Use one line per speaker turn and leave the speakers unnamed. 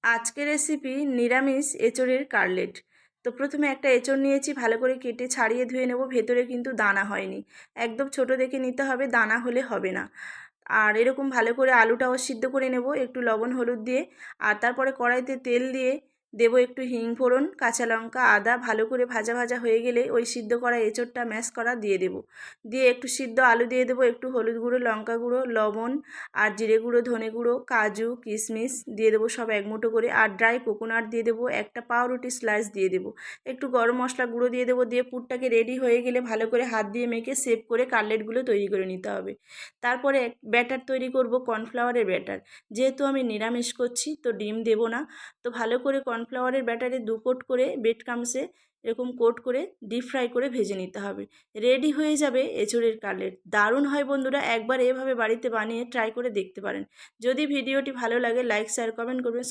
আজকের রেসিপি নিরামিষ এঁচোড়ের কাটলেট। তো প্রথমে একটা এঁচোড় নিয়েছি, ভালো করে কেটে ছাড়িয়ে ধুয়ে নেব। ভেতরে কিন্তু দানা হয়নি, একদম ছোট দেখে নিতে হবে, দানা হলে হবে না। আর এরকম ভালো করে আলুটাও সিদ্ধ করে নেব একটু লবণ হলুদ দিয়ে। আর তারপরে কড়াইতে তেল দিয়ে দেবো একটু হিং ফোড়ন, কাঁচা লঙ্কা, আদা। ভালো করে ভাজা ভাজা হয়ে গেলে ওই সিদ্ধ করা এঁচোড়টা ম্যাশ করা দিয়ে দেবো। দিয়ে একটু সিদ্ধ আলু দিয়ে দেবো, একটু হলুদ গুঁড়ো, লঙ্কা গুঁড়ো, লবণ আর জিরে গুঁড়ো, ধনে গুঁড়ো, কাজু কিশমিশ দিয়ে দেবো সব এক মুঠো করে। আর ড্রাই কোকোনাট দিয়ে দেবো, একটা পাউরুটি স্লাইস দিয়ে দেবো, একটু গরম মশলা গুঁড়ো দিয়ে দেবো। দিয়ে পুরটাকে রেডি হয়ে গেলে ভালো করে হাত দিয়ে মেখে সেভ করে কাটলেটগুলো তৈরি করে নিতে হবে। তারপরে ব্যাটার তৈরি করব, কর্নফ্লাওয়ারের ব্যাটার। যেহেতু আমি নিরামিষ করছি তো ডিম দেব না। তো ভালো করে কর্নফ্লাওয়ারের ব্যাটারে 2 কোট করে ব্রেড ক্রাম্বসে এরকম কোট করে ডিপ ফ্রাই করে ভেজে নিতে হবে। রেডি হয়ে যাবে এঁচোড়ের কাটলেট। দারুণ হয় বন্ধুরা, একবার এভাবে বাড়িতে বানিয়ে ট্রাই করে দেখতে পারেন। যদি ভিডিওটি ভালো লাগে লাইক শেয়ার কমেন্ট করবেন।